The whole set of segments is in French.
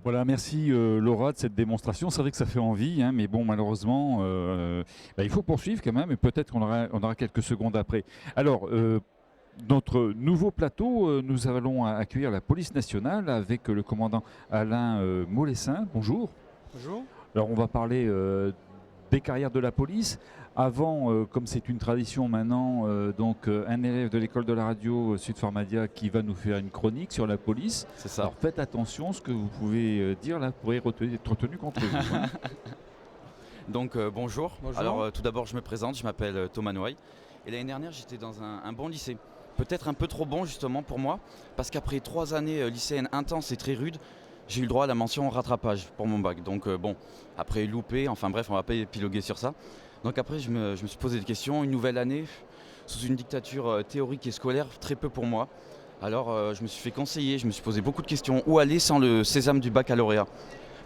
Voilà, merci Laura de cette démonstration. C'est vrai que ça fait envie, hein, mais bon, malheureusement, il faut poursuivre quand même, et peut-être qu'on aura quelques secondes après. Alors, notre nouveau plateau, nous allons accueillir la police nationale avec le commandant Alain Molessin. Bonjour. Bonjour. Alors, on va parler des carrières de la police. Avant, comme c'est une tradition maintenant, un élève de l'école de la radio Sud Formadia qui va nous faire une chronique sur la police. C'est ça. Alors faites attention, ce que vous pouvez dire là pourrait être retenu contre vous, hein. Donc bonjour. Bonjour. Alors tout d'abord je me présente, je m'appelle Thomas Noailles. Et l'année dernière j'étais dans un bon lycée. Peut-être un peu trop bon justement pour moi, parce qu'après 3 années lycéennes intenses et très rudes, j'ai eu le droit à la mention rattrapage pour mon bac. Donc après loupé, enfin bref, on va pas épiloguer sur ça. Donc après je me suis posé des questions, une nouvelle année sous une dictature théorique et scolaire, très peu pour moi. Alors je me suis fait conseiller, je me suis posé beaucoup de questions. Où aller sans le sésame du baccalauréat?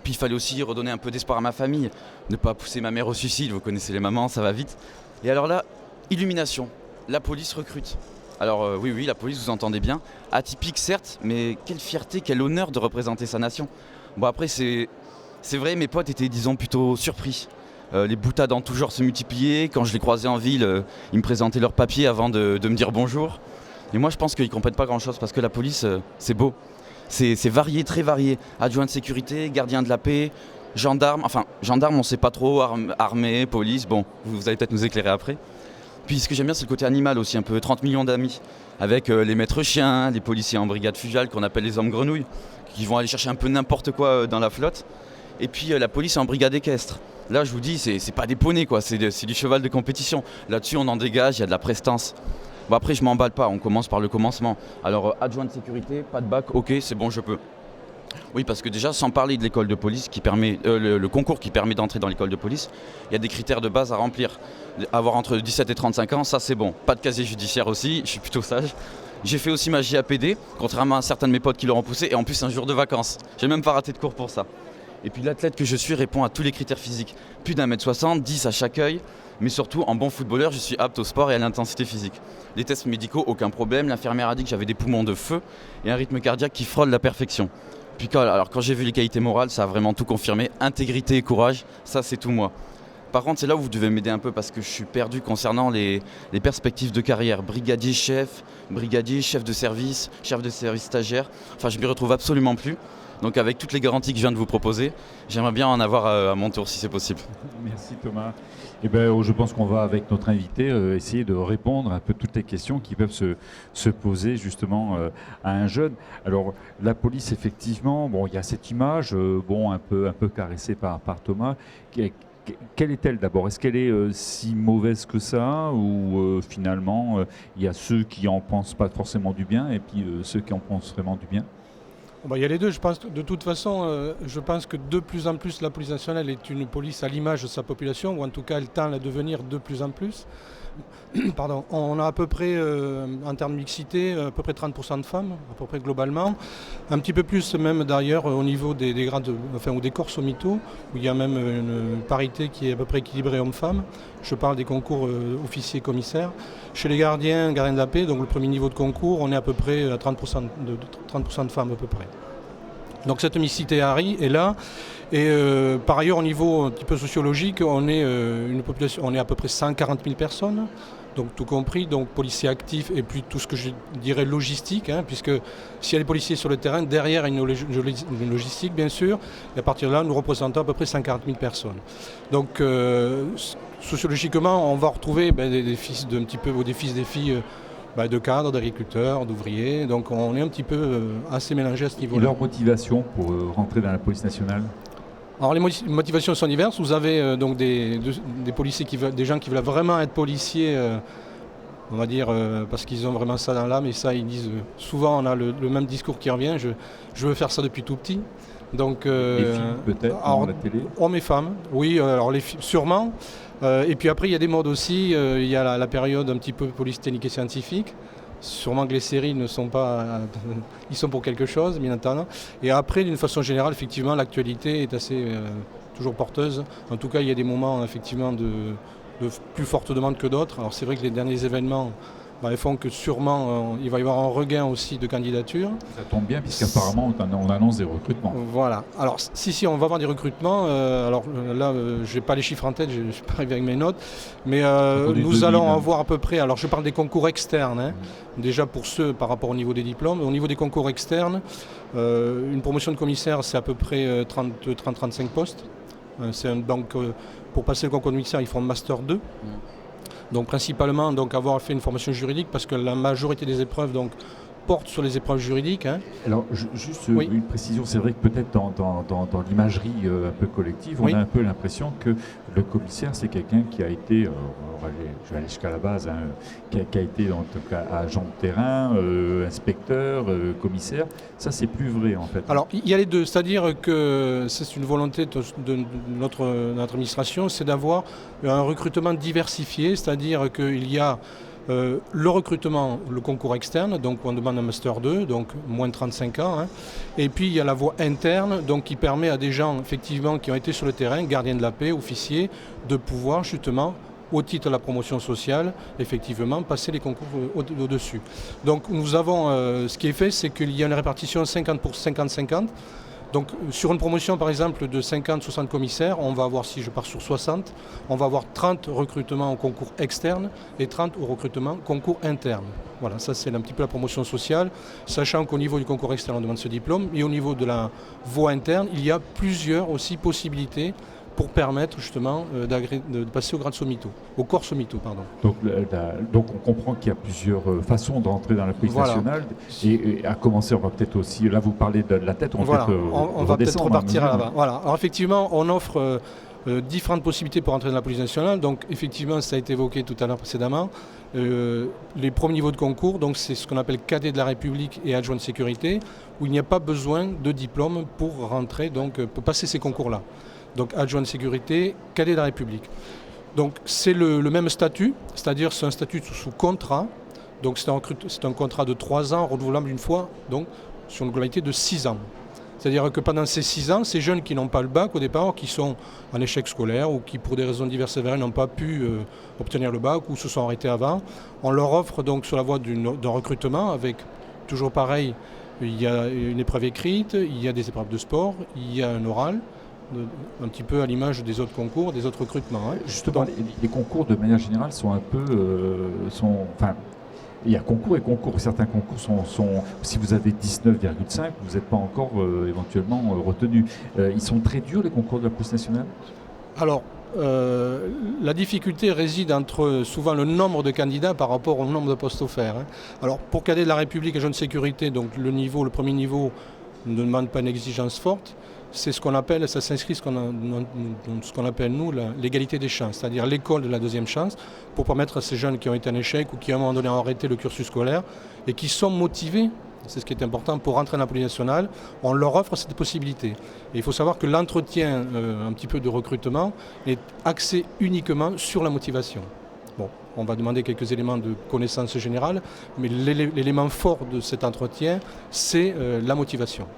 Puis il fallait aussi redonner un peu d'espoir à ma famille, ne pas pousser ma mère au suicide, vous connaissez les mamans, ça va vite. Et alors là, illumination, la police recrute. Alors oui, la police, vous entendez bien, atypique certes, mais quelle fierté, quel honneur de représenter sa nation. Bon après c'est vrai, mes potes étaient disons plutôt surpris. Les boutades en tout genre se multipliaient, quand je les croisais en ville, ils me présentaient leurs papiers avant de me dire bonjour. Et moi je pense qu'ils ne comprennent pas grand chose parce que la police c'est beau. C'est varié, très varié. Adjoint de sécurité, gardien de la paix, gendarme. Enfin, gendarme, on ne sait pas trop. Armée, police, bon, vous allez peut-être nous éclairer après. Puis ce que j'aime bien, c'est le côté animal aussi, un peu 30 millions d'amis. Avec les maîtres chiens, les policiers en brigade fugale qu'on appelle les hommes grenouilles, qui vont aller chercher un peu n'importe quoi dans la flotte. Et puis la police en brigade équestre. Là, je vous dis, c'est pas des poneys, quoi. C'est du cheval de compétition. Là-dessus, on en dégage, il y a de la prestance. Bon après je m'emballe pas, on commence par le commencement. Alors adjoint de sécurité, pas de bac, ok c'est bon je peux. Oui parce que déjà sans parler de l'école de police qui permet, le concours qui permet d'entrer dans l'école de police, il y a des critères de base à remplir. Avoir entre 17 et 35 ans, ça c'est bon. Pas de casier judiciaire aussi, je suis plutôt sage. J'ai fait aussi ma JAPD, contrairement à certains de mes potes qui l'auront poussé, et en plus un jour de vacances. J'ai même pas raté de cours pour ça. Et puis l'athlète que je suis répond à tous les critères physiques. Plus d'1m60, 10 à chaque œil. Mais surtout, en bon footballeur, je suis apte au sport et à l'intensité physique. Les tests médicaux, aucun problème. L'infirmière a dit que j'avais des poumons de feu et un rythme cardiaque qui frôle la perfection. Puis quand j'ai vu les qualités morales, ça a vraiment tout confirmé. Intégrité et courage, ça c'est tout moi. Par contre, c'est là où vous devez m'aider un peu parce que je suis perdu concernant les perspectives de carrière. Brigadier, chef de service stagiaire. Enfin, je m'y retrouve absolument plus. Donc avec toutes les garanties que je viens de vous proposer, j'aimerais bien en avoir à mon tour si c'est possible. Merci Thomas. Eh ben, je pense qu'on va avec notre invité essayer de répondre à un peu toutes les questions qui peuvent se poser justement à un jeune. Alors la police effectivement, bon il y a cette image un peu caressée par Thomas. Quelle est-elle d'abord? Est-ce qu'elle est si mauvaise que ça ou finalement il y a ceux qui en pensent pas forcément du bien et puis ceux qui en pensent vraiment du bien? Il y a les deux, je pense. De toute façon, je pense que de plus en plus la police nationale est une police à l'image de sa population, ou en tout cas elle tend à devenir de plus en plus. Pardon. On a à peu près, en termes de mixité, à peu près 30% de femmes, à peu près globalement. Un petit peu plus même d'ailleurs au niveau des grades, ou des corps sommito, où il y a même une parité qui est à peu près équilibrée homme-femme. Je parle des concours officiers-commissaires. Chez les gardiens de la paix, donc le premier niveau de concours, on est à peu près à 30% de femmes à peu près. Donc cette mixité est là. Et par ailleurs, au niveau un petit peu sociologique, on est une population, on est à peu près 140 000 personnes, donc tout compris, donc policiers actifs et puis tout ce que je dirais logistique, puisque s'il y a des policiers sur le terrain, derrière il y a une logistique bien sûr, et à partir de là, nous représentons à peu près 140 000 personnes. Donc sociologiquement, on va retrouver des fils des filles de cadres, d'agriculteurs, d'ouvriers, donc on est un petit peu assez mélangé à ce niveau-là. Et leur motivation pour rentrer dans la police nationale? Alors les motivations sont diverses. Vous avez donc des policiers des gens qui veulent vraiment être policiers, on va dire, parce qu'ils ont vraiment ça dans l'âme. Et ça, ils disent souvent, on a le même discours qui revient. Je veux faire ça depuis tout petit. Donc, les filles peut-être dans la télé. Hommes et femmes, oui. Alors les filles, sûrement. Et puis après, il y a des modes aussi. Il y a la période un petit peu police technique et scientifique. Sûrement que les séries ne sont pas... ils sont pour quelque chose, bien entendu. Et après, d'une façon générale, effectivement, l'actualité est assez toujours porteuse. En tout cas, il y a des moments, effectivement, de plus forte demande que d'autres. Alors c'est vrai que les derniers événements elles font que sûrement il va y avoir un regain aussi de candidatures. Ça tombe bien puisqu'apparemment on annonce des recrutements. Voilà. Alors si, on va avoir des recrutements. Alors là, je n'ai pas les chiffres en tête, je ne suis pas arrivé avec mes notes. Mais nous allons avoir à peu près, alors je parle des concours externes, déjà pour ceux par rapport au niveau des diplômes. Au niveau des concours externes, une promotion de commissaire, c'est à peu près 30-35 postes. Donc pour passer le concours de commissaire, il faut un Master 2. Donc principalement avoir fait une formation juridique parce que la majorité des épreuves portent sur les épreuves juridiques. Alors juste une précision, c'est vrai que peut-être dans l'imagerie un peu collective, on a un peu l'impression que le commissaire c'est quelqu'un qui a été, je vais aller jusqu'à la base, qui a été en tout cas agent de terrain, inspecteur, commissaire. Ça c'est plus vrai en fait. Alors il y a les deux, c'est-à-dire que c'est une volonté de notre administration, c'est d'avoir un recrutement diversifié, c'est-à-dire qu'il y a le recrutement, le concours externe, donc on demande un Master 2, donc moins de 35 ans. Et puis il y a la voie interne, donc qui permet à des gens effectivement qui ont été sur le terrain, gardiens de la paix, officiers, de pouvoir justement, au titre de la promotion sociale, effectivement, passer les concours au-dessus. Donc nous avons, ce qui est fait, c'est qu'il y a une répartition 50 pour 50-50. Donc sur une promotion par exemple de 50-60 commissaires, on va avoir, si je pars sur 60, on va avoir 30 recrutements au concours externe et 30 au recrutement concours interne. Voilà, ça c'est un petit peu la promotion sociale, sachant qu'au niveau du concours externe on demande ce diplôme, et au niveau de la voie interne, il y a plusieurs aussi possibilités pour permettre justement de passer au grade Sommito, au corps Sommito, pardon. Donc on comprend qu'il y a plusieurs façons d'entrer dans la police nationale, et à commencer, on va peut-être aussi, là vous parlez de la tête, on va peut-être repartir à là-bas. Voilà. Alors effectivement, on offre différentes possibilités pour entrer dans la police nationale. Donc effectivement, ça a été évoqué tout à l'heure précédemment. Les premiers niveaux de concours, donc c'est ce qu'on appelle cadet de la République et adjoint de sécurité, où il n'y a pas besoin de diplôme pour rentrer, donc pour passer ces concours-là. Donc adjoint de sécurité, cadet de la République. Donc c'est le même statut, c'est-à-dire c'est un statut sous contrat. Donc c'est un contrat de 3 ans, renouvelable une fois, donc sur une globalité de 6 ans. C'est-à-dire que pendant ces 6 ans, ces jeunes qui n'ont pas le bac au départ, qui sont en échec scolaire ou qui pour des raisons diverses et variées n'ont pas pu obtenir le bac ou se sont arrêtés avant, on leur offre donc sur la voie d'un recrutement avec, toujours pareil, il y a une épreuve écrite, il y a des épreuves de sport, il y a un oral, un petit peu à l'image des autres concours, des autres recrutements. Justement, les concours de manière générale sont un peu... il y a concours et concours. Certains concours sont si vous avez 19,5, vous n'êtes pas encore éventuellement retenu. Ils sont très durs, les concours de la police nationale ? Alors, la difficulté réside entre souvent le nombre de candidats par rapport au nombre de postes offerts. Alors, pour cadet de la République et jeune sécurité, donc le premier niveau ne demande pas une exigence forte. C'est ce qu'on appelle, ça s'inscrit dans ce qu'on appelle nous l'égalité des chances, c'est-à-dire l'école de la deuxième chance, pour permettre à ces jeunes qui ont été en échec ou qui à un moment donné ont arrêté le cursus scolaire et qui sont motivés, c'est ce qui est important pour rentrer dans la police nationale, on leur offre cette possibilité. Et il faut savoir que l'entretien, un petit peu de recrutement, est axé uniquement sur la motivation. Bon, on va demander quelques éléments de connaissance générale, mais l'élément fort de cet entretien, c'est la motivation.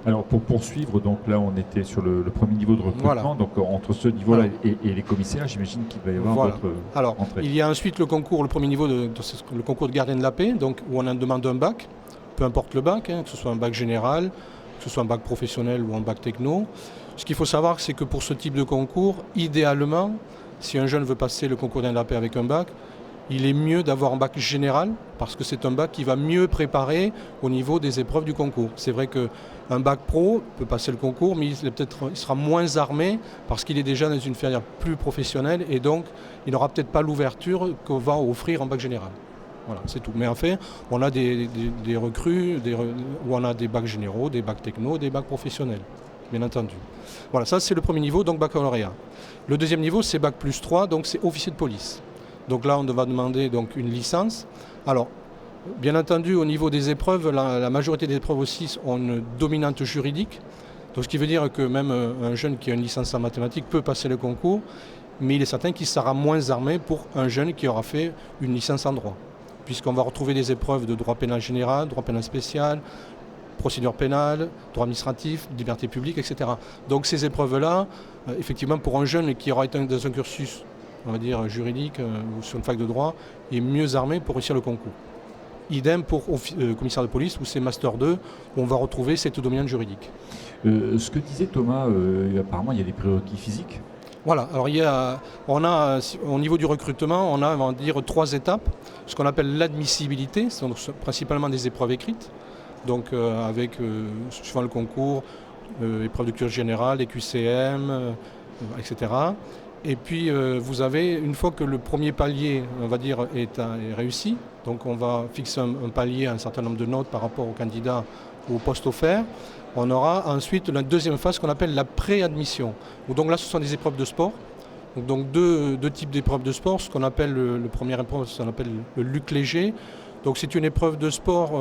Alors pour poursuivre, donc là on était sur le premier niveau de recrutement, voilà. Donc entre ce niveau-là et les commissaires, j'imagine qu'il va y avoir d'autres entrées. Il y a ensuite le premier niveau, le concours de gardien de la paix, donc, où on en demande un bac, peu importe le bac, que ce soit un bac général, que ce soit un bac professionnel ou un bac techno. Ce qu'il faut savoir, c'est que pour ce type de concours, idéalement, si un jeune veut passer le concours de gardien de la paix avec un bac, il est mieux d'avoir un bac général parce que c'est un bac qui va mieux préparer au niveau des épreuves du concours. C'est vrai qu'un bac pro peut passer le concours, mais il sera moins armé parce qu'il est déjà dans une filière plus professionnelle et donc il n'aura peut-être pas l'ouverture que va offrir un bac général. Voilà, c'est tout. Mais en fait, on a des recrues où on a des bacs généraux, des bacs techno, des bacs professionnels, bien entendu. Voilà, ça c'est le premier niveau, donc baccalauréat. Le deuxième niveau, c'est bac plus 3, donc c'est officier de police. Donc là, on va demander donc une licence. Alors, bien entendu, au niveau des épreuves, la majorité des épreuves aussi ont une dominante juridique. Donc, ce qui veut dire que même un jeune qui a une licence en mathématiques peut passer le concours, mais il est certain qu'il sera moins armé pour un jeune qui aura fait une licence en droit. Puisqu'on va retrouver des épreuves de droit pénal général, droit pénal spécial, procédure pénale, droit administratif, liberté publique, etc. Donc ces épreuves-là, effectivement, pour un jeune qui aura été dans un cursus on va dire, juridique ou sur une fac de droit est mieux armé pour réussir le concours. Idem pour commissaire de police où c'est Master 2 où on va retrouver cette dominante juridique. Ce que disait Thomas, apparemment il y a des prérequis physiques. Voilà, alors on a au niveau du recrutement, on a, on va dire, 3 étapes. Ce qu'on appelle l'admissibilité, ce sont principalement des épreuves écrites, donc avec, suivant le concours, épreuves de culture générale, des QCM, etc. Et puis vous avez, une fois que le premier palier, on va dire, est réussi, donc on va fixer un palier, un certain nombre de notes par rapport au candidat ou au poste offert. On aura ensuite la deuxième phase qu'on appelle la préadmission. Donc là, ce sont des épreuves de sport. Donc deux types d'épreuves de sport. Ce qu'on appelle le premier épreuve, ça s'appelle le Luc Léger. Donc c'est une épreuve de sport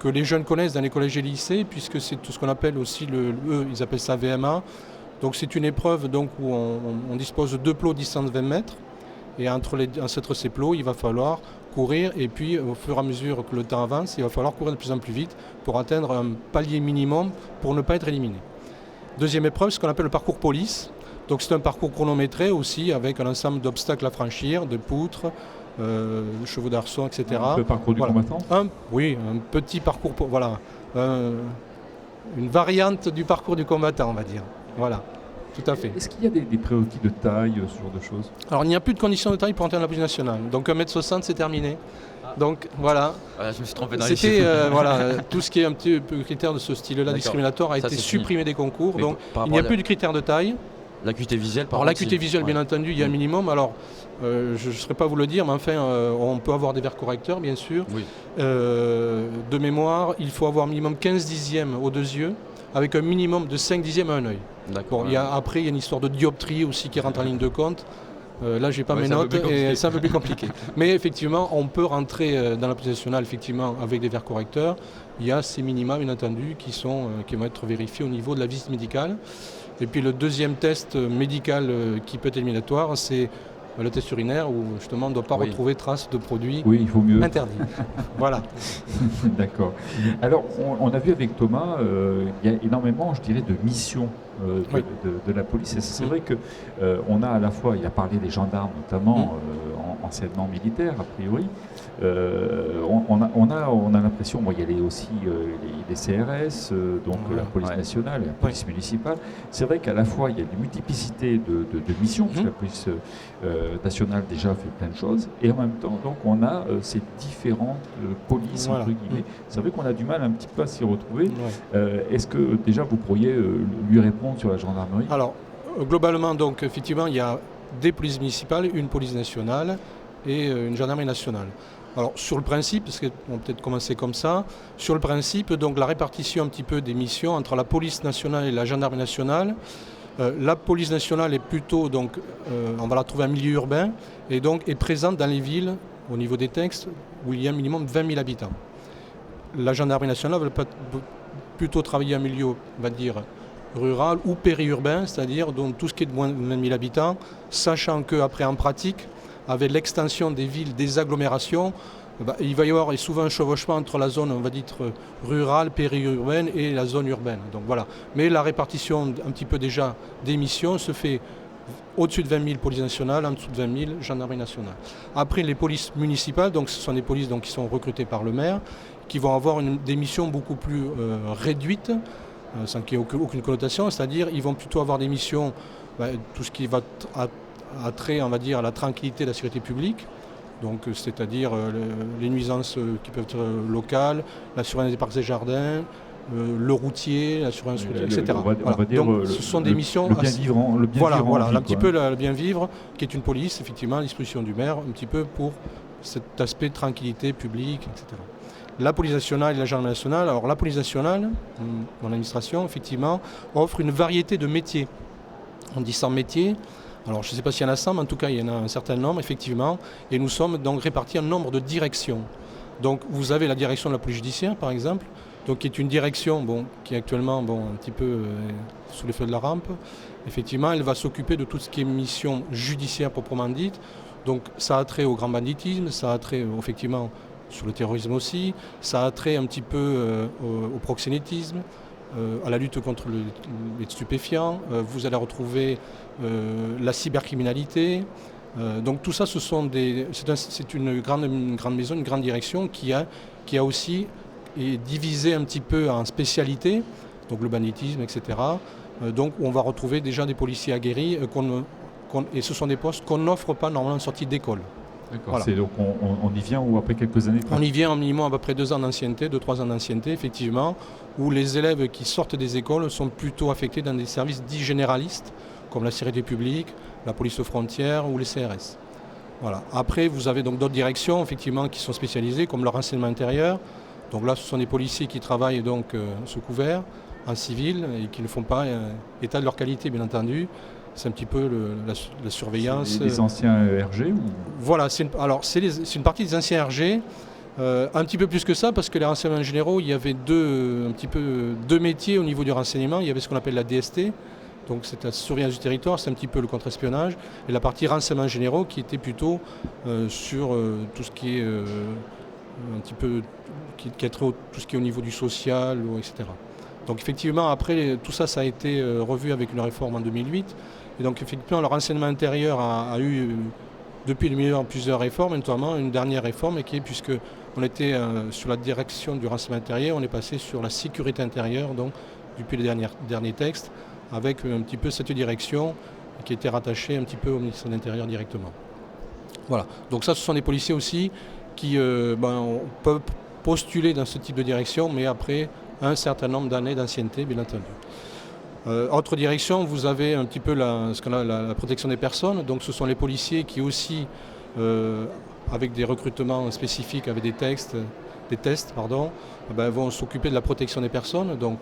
que les jeunes connaissent dans les collèges et lycées, puisque c'est tout ce qu'on appelle aussi eux, ils appellent ça VMA. Donc c'est une épreuve donc, où on dispose de 2 plots de distance de 20 mètres. Et entre ces plots, il va falloir courir, et puis au fur et à mesure que le temps avance, il va falloir courir de plus en plus vite pour atteindre un palier minimum pour ne pas être éliminé. Deuxième épreuve, ce qu'on appelle le parcours police. Donc c'est un parcours chronométré aussi, avec un ensemble d'obstacles à franchir, de poutres, de chevaux d'arçon, etc. Un peu parcours du combattant. Oui, un petit parcours, voilà, une variante du parcours du combattant, on va dire. Voilà. Tout à fait. Est-ce qu'il y a des prérequis de taille, ce genre de choses? Alors il n'y a plus de conditions de taille pour entrer dans la police nationale. Donc 1m60 c'est terminé. Donc voilà. Voilà, je me suis trompé dans les C'était chiffres. voilà, tout ce qui est un petit peu critère de ce style-là discriminatoire a été supprimé des concours. Mais donc il n'y a plus de critères de taille. L'acuité visuelle, par Alors contre, l'acuité visuelle, bien entendu, il y a un minimum. Alors je ne saurais pas vous le dire, mais enfin on peut avoir des verres correcteurs, bien sûr. Oui. De mémoire, il faut avoir minimum 15 dixièmes aux 2 yeux, avec un minimum de 5 dixièmes à un œil. D'accord. Bon, après, il y a une histoire de dioptrie aussi qui rentre en ligne de compte. Là, j'ai pas mes notes et c'est un peu plus compliqué. Mais effectivement, on peut rentrer dans la police nationale effectivement, avec des verres correcteurs. Il y a ces minima, bien entendu, qui vont être vérifiés au niveau de la visite médicale. Et puis le deuxième test médical qui peut être éliminatoire, c'est le test urinaire où justement on ne doit pas retrouver trace de produits interdits. Voilà. D'accord. Alors, on a vu avec Thomas, il y a énormément, je dirais, de missions de la police. Et c'est vrai qu'on a à la fois, il a parlé des gendarmes notamment, anciennement militaires a priori. On a l'impression, il y a aussi les CRS, donc la police nationale et la police municipale. C'est vrai qu'à la fois il y a une multiplicité de missions, parce que la police nationale déjà fait plein de choses, et en même temps donc on a ces différentes polices entre guillemets. C'est vrai qu'on a du mal un petit peu à s'y retrouver. Est-ce que déjà vous pourriez lui répondre sur la gendarmerie? Alors globalement donc effectivement il y a des polices municipales, une police nationale et une gendarmerie nationale. Alors sur le principe, parce qu'on va peut-être commencer comme ça, sur le principe, donc la répartition un petit peu des missions entre la police nationale et la gendarmerie nationale. La police nationale est plutôt, donc, on va la trouver en milieu urbain, et donc est présente dans les villes, au niveau des textes, où il y a un minimum de 20 000 habitants. La gendarmerie nationale va plutôt travailler en milieu, on va dire, rural ou périurbain, c'est-à-dire donc tout ce qui est de moins de 20 000 habitants, sachant qu'après en pratique, avec l'extension des villes, des agglomérations, il va y avoir souvent un chevauchement entre la zone, on va dire, rurale, périurbaine et la zone urbaine. Donc voilà. Mais la répartition un petit peu déjà des missions se fait au-dessus de 20 000 polices nationales, en dessous de 20 000 gendarmerie nationale. Après, les polices municipales, donc ce sont des polices qui sont recrutées par le maire, qui vont avoir des missions beaucoup plus réduites, sans qu'il n'y ait aucune connotation, c'est-à-dire ils vont plutôt avoir des missions, tout ce qui va à trait, on va dire, à la tranquillité de la sécurité publique, donc c'est-à-dire les nuisances qui peuvent être locales, la surveillance des parcs et jardins, le routier, l'assurance routière, etc. On va dire donc, ce sont des missions le bien vivre, un petit peu le bien vivre, qui est une police, effectivement, à disposition du maire, un petit peu pour cet aspect de tranquillité publique, etc. La police nationale et la gendarmerie nationale. Alors la police nationale, mon administration, effectivement, offre une variété de métiers. On dit 100 métiers. Alors je ne sais pas s'il y en a 100, mais en tout cas il y en a un certain nombre, effectivement. Et nous sommes donc répartis en nombre de directions. Donc vous avez la direction de la police judiciaire, par exemple, donc, qui est une direction qui est actuellement un petit peu sous les feux de la rampe. Effectivement, elle va s'occuper de tout ce qui est mission judiciaire proprement dite. Donc ça a trait au grand banditisme, ça a trait effectivement sur le terrorisme aussi, ça a trait un petit peu au proxénétisme, à la lutte contre les stupéfiants. Vous allez retrouver la cybercriminalité, Donc tout ça, c'est une grande maison, une grande direction qui a aussi est divisée un petit peu en spécialités, donc le banditisme, etc. Donc on va retrouver déjà des policiers aguerris et ce sont des postes qu'on n'offre pas normalement en sortie d'école. D'accord. Voilà. Donc on y vient ou après quelques années? On y vient en minimum à peu près 2 ans d'ancienneté, 2-3 ans d'ancienneté, effectivement, où les élèves qui sortent des écoles sont plutôt affectés dans des services dits généralistes, comme la sécurité publique, la police aux frontières ou les CRS. Voilà. Après, vous avez donc d'autres directions effectivement, qui sont spécialisées, comme le renseignement intérieur. Donc là, ce sont des policiers qui travaillent donc sous couvert, en civil, et qui ne font pas état de leur qualité, bien entendu. C'est un petit peu la surveillance. Les anciens RG ou... Voilà, c'est une partie des anciens RG. Un petit peu plus que ça, parce que les renseignements généraux, il y avait deux métiers au niveau du renseignement. Il y avait ce qu'on appelle la DST, donc c'est la surveillance du territoire, c'est un petit peu le contre-espionnage, et la partie renseignements généraux qui était plutôt sur tout ce qui est un petit peu qui est tout ce qui est au niveau du social, etc. Donc effectivement, après, tout ça, ça a été revu avec une réforme en 2008. Et donc effectivement, le renseignement intérieur a eu, depuis 2008, plusieurs réformes, notamment une dernière réforme, qui est, puisque on était sur la direction du renseignement intérieur, on est passé sur la sécurité intérieure, donc depuis les derniers textes, avec un petit peu cette direction qui était rattachée un petit peu au ministère de l'Intérieur directement. Voilà, donc ça, ce sont des policiers aussi qui peuvent postuler dans ce type de direction, mais après un certain nombre d'années d'ancienneté, bien entendu. Autre direction, vous avez un petit peu ce qu'on a la protection des personnes. Donc ce sont les policiers qui aussi, avec des recrutements spécifiques, avec des tests, vont s'occuper de la protection des personnes. Donc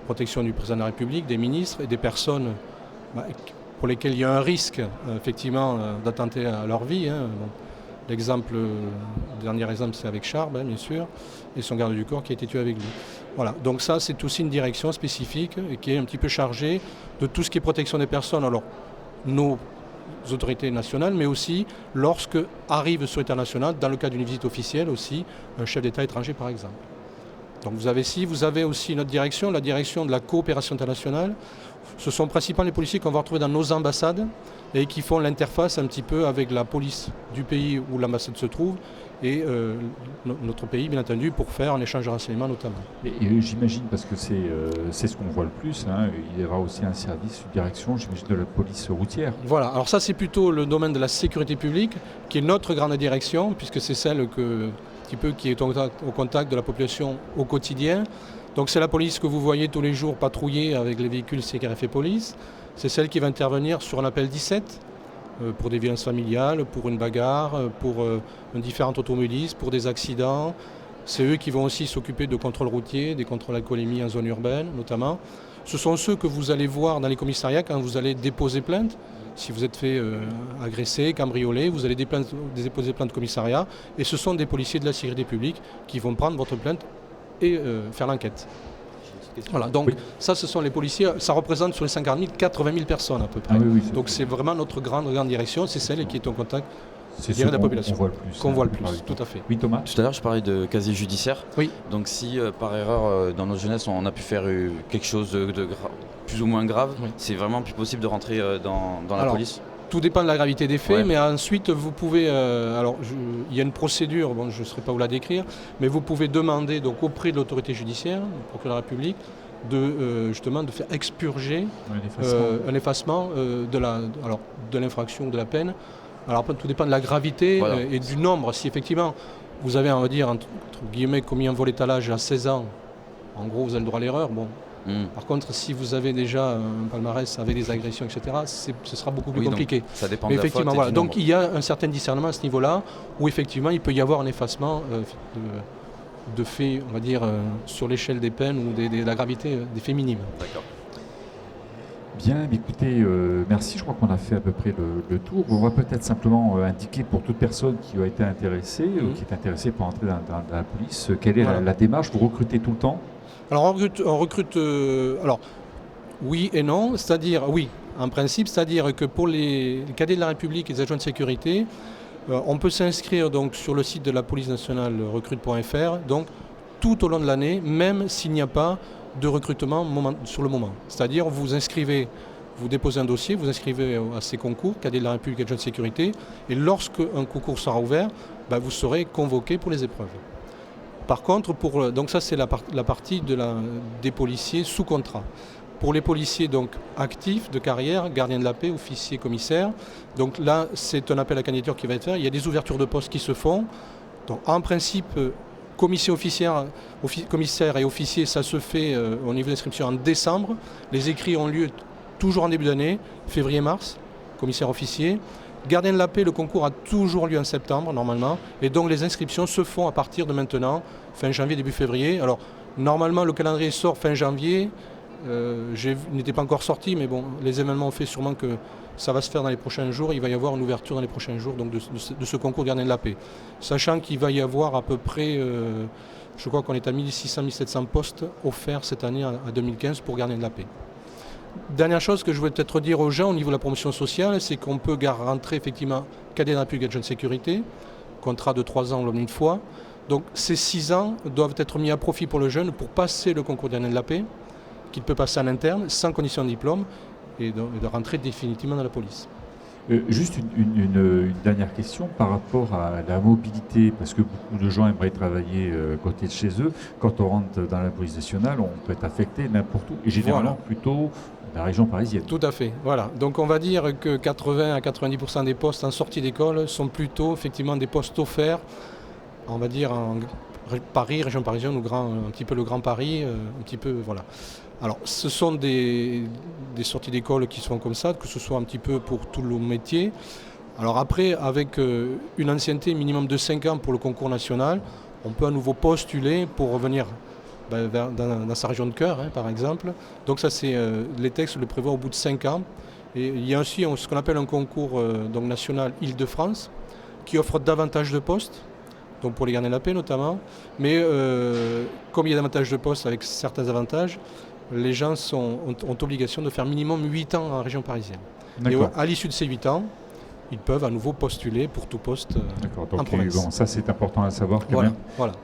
protection du président de la République, des ministres et des personnes pour lesquelles il y a un risque, effectivement, d'attenter à leur vie. Le dernier exemple, c'est avec Charb, bien sûr, et son garde du corps qui a été tué avec lui. Voilà, donc ça, c'est aussi une direction spécifique et qui est un petit peu chargée de tout ce qui est protection des personnes. Alors, nos autorités nationales, mais aussi lorsque arrive sur l'état national, dans le cadre d'une visite officielle aussi, un chef d'État étranger, par exemple. Donc vous avez aussi notre direction, la direction de la coopération internationale. Ce sont principalement les policiers qu'on va retrouver dans nos ambassades et qui font l'interface un petit peu avec la police du pays où l'ambassade se trouve et notre pays, bien entendu, pour faire un échange de renseignements notamment. Et j'imagine, parce que c'est ce qu'on voit le plus, il y aura aussi un service, une direction, j'imagine, de la police routière. Voilà, alors ça c'est plutôt le domaine de la sécurité publique, qui est notre grande direction, puisque c'est celle qui est au contact de la population au quotidien. Donc c'est la police que vous voyez tous les jours patrouiller avec les véhicules CRF et police. C'est celle qui va intervenir sur un appel 17 pour des violences familiales, pour une bagarre, pour différents automobilistes, pour des accidents. C'est eux qui vont aussi s'occuper de contrôles routiers, des contrôles alcoolémie en zone urbaine notamment. Ce sont ceux que vous allez voir dans les commissariats quand vous allez déposer plainte. Si vous êtes fait agresser, cambrioler, vous allez déposer plainte au commissariat. Et ce sont des policiers de la sécurité publique qui vont prendre votre plainte et faire l'enquête. Voilà, donc ça, ce sont les policiers, ça représente sur les 50 000, 80 000 personnes à peu près. Donc c'est vraiment notre grande direction, c'est celle qui est en contact de la population. Qu'on voit le plus, tout à fait. Oui, Thomas. Tout à l'heure, je parlais de casier judiciaire. Oui. Donc si par erreur, dans notre jeunesse, on a pu faire quelque chose de plus ou moins grave, c'est vraiment plus possible de rentrer dans la police? Tout dépend de la gravité des faits, mais ensuite vous pouvez, il y a une procédure, je ne saurais pas vous la décrire, mais vous pouvez demander donc auprès de l'autorité judiciaire, du procureur de la République, de faire expurger un effacement de l'infraction ou de la peine. Alors après, tout dépend de la gravité et du nombre. Si effectivement vous avez, on va dire, entre guillemets, commis un vol étalage à 16 ans, en gros vous avez le droit à l'erreur. Par contre, si vous avez déjà un palmarès avec des agressions, etc., ce sera beaucoup plus compliqué. Ça dépend mais de la faute. Voilà. Donc il y a un certain discernement à ce niveau-là, où effectivement il peut y avoir un effacement de faits, on va dire, sur l'échelle des peines ou de la gravité des faits minimes. D'accord. Bien, écoutez, merci. Je crois qu'on a fait à peu près le tour. On va peut-être simplement indiquer pour toute personne qui a été intéressée, qui est intéressée pour entrer dans la police, quelle est la démarche. Vous recrutez tout le temps? Alors on recrute oui et non, c'est-à-dire oui, en principe, c'est-à-dire que pour les cadets de la République et les agents de sécurité, on peut s'inscrire donc sur le site de la police nationale recrute.fr, donc tout au long de l'année, même s'il n'y a pas de recrutement sur le moment. C'est-à-dire vous inscrivez vous déposez un dossier, vous inscrivez à ces concours, cadet de la République et adjoint de sécurité, et lorsque un concours sera ouvert, vous serez convoqué pour les épreuves. Par contre, donc ça c'est la partie des policiers sous contrat. Pour les policiers donc actifs de carrière, gardiens de la paix, officiers, commissaires, donc là c'est un appel à candidature qui va être fait. Il y a des ouvertures de postes qui se font. Donc en principe, commissaire et officiers, ça se fait au niveau d'inscription en décembre. Les écrits ont lieu toujours en début d'année, février-mars, commissaire officier. Gardien de la paix, le concours a toujours lieu en septembre normalement. Et donc les inscriptions se font à partir de maintenant, fin janvier, début février. Alors normalement le calendrier sort fin janvier. Il n'était pas encore sorti, mais bon, les événements ont fait sûrement que ça va se faire dans les prochains jours. Il va y avoir une ouverture dans les prochains jours donc de ce concours gardien de la paix. Sachant qu'il va y avoir à peu près, je crois qu'on est à 1600-1700 postes offerts cette année à 2015 pour gardien de la paix. Dernière chose que je voulais peut-être dire aux gens au niveau de la promotion sociale, c'est qu'on peut rentrer effectivement cadet de la République et adjoint de sécurité, contrat de 3 ans une fois. Donc ces 6 ans doivent être mis à profit pour le jeune pour passer le concours gardien de la paix, qu'il peut passer en interne, sans condition de diplôme, et de rentrer définitivement dans la police. Juste une dernière question par rapport à la mobilité, parce que beaucoup de gens aimeraient travailler côté de chez eux. Quand on rentre dans la police nationale, on peut être affecté n'importe où, et généralement plutôt la région parisienne. Tout à fait, voilà. Donc on va dire que 80 à 90% des postes en sortie d'école sont plutôt effectivement des postes offerts, on va dire en Paris, région parisienne, un petit peu le Grand Paris, un petit peu, voilà. Alors, ce sont des sorties d'école qui sont comme ça, que ce soit un petit peu pour tout le métier. Alors après, avec une ancienneté minimum de 5 ans pour le concours national, on peut à nouveau postuler pour revenir dans sa région de cœur, par exemple. Donc ça, les textes le prévoient au bout de 5 ans. Et il y a aussi ce qu'on appelle un concours donc national Île-de-France, qui offre davantage de postes, donc pour les gardiens de la paix notamment. Mais comme il y a davantage de postes avec certains avantages, les gens ont obligation de faire minimum 8 ans en région parisienne. Et à l'issue de ces 8 ans, ils peuvent à nouveau postuler pour tout poste en province. Bon, ça c'est important à savoir quand même,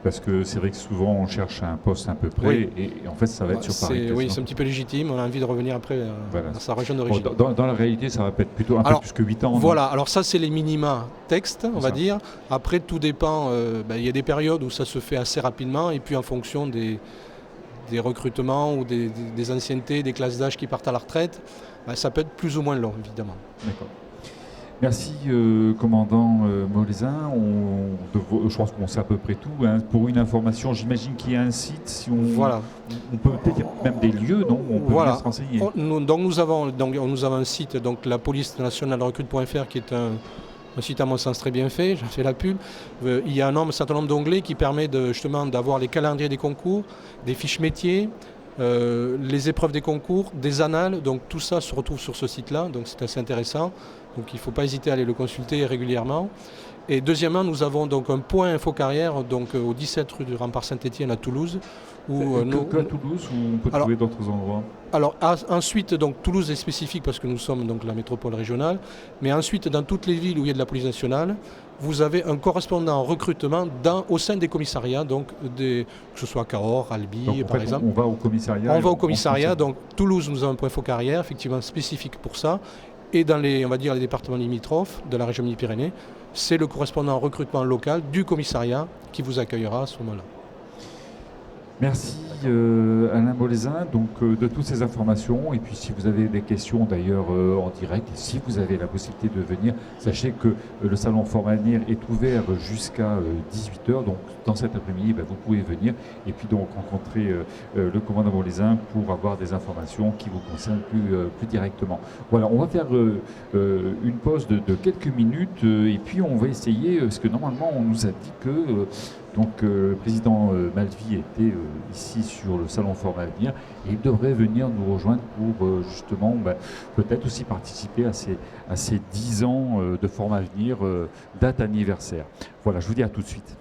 parce que c'est vrai que souvent on cherche un poste à peu près, et en fait ça va être sur Paris. Oui, c'est un petit peu légitime, on a envie de revenir après dans sa région d'origine. Dans la réalité, ça va peut-être plutôt un peu plus que 8 ans. Voilà, alors ça c'est les minima textes, on va dire. Après tout dépend, il y a des périodes où ça se fait assez rapidement, et puis en fonction des recrutements ou des anciennetés, des classes d'âge qui partent à la retraite, ça peut être plus ou moins long, évidemment. D'accord. Merci, commandant Molézin. Je pense qu'on sait à peu près tout. Pour une information, j'imagine qu'il y a un site. On peut peut-être même des lieux, non, où on peut bien se renseigner. Nous avons un site, donc la police nationale recrute.fr, qui est un site à mon sens très bien fait, j'en fais la pub. Il y a un certain nombre d'onglets qui permet justement d'avoir les calendriers des concours, des fiches métiers, les épreuves des concours, des annales, donc tout ça se retrouve sur ce site-là, donc c'est assez intéressant. Donc il ne faut pas hésiter à aller le consulter régulièrement. Et deuxièmement, nous avons donc un point info carrière donc, au 17 rue du Rempart Saint-Étienne à Toulouse. Que à Toulouse, ou on peut trouver d'autres endroits? Alors ensuite, donc, Toulouse est spécifique parce que nous sommes donc la métropole régionale, mais ensuite dans toutes les villes où il y a de la police nationale, vous avez un correspondant en recrutement au sein des commissariats, donc que ce soit Cahors, Albi donc, par exemple. On va au commissariat. On va au commissariat, donc Toulouse, nous avons un point info carrière, effectivement spécifique pour ça. Et dans les départements limitrophes de la région Midi-Pyrénées, c'est le correspondant en recrutement local du commissariat qui vous accueillera à ce moment-là. Merci Alain Molézin de toutes ces informations, et puis si vous avez des questions d'ailleurs en direct, et si vous avez la possibilité de venir, sachez que le salon Forme Avenir est ouvert jusqu'à 18h, donc dans cet après-midi vous pouvez venir et puis donc rencontrer le commandant Molézin pour avoir des informations qui vous concernent plus directement. Voilà, on va faire une pause de quelques minutes et puis on va essayer, parce que normalement on nous a dit que le président Malvy était ici sur le salon Forme Avenir, et il devrait venir nous rejoindre pour justement peut-être aussi participer à ces 10 ans de Forme Avenir, date anniversaire. Voilà, je vous dis à tout de suite.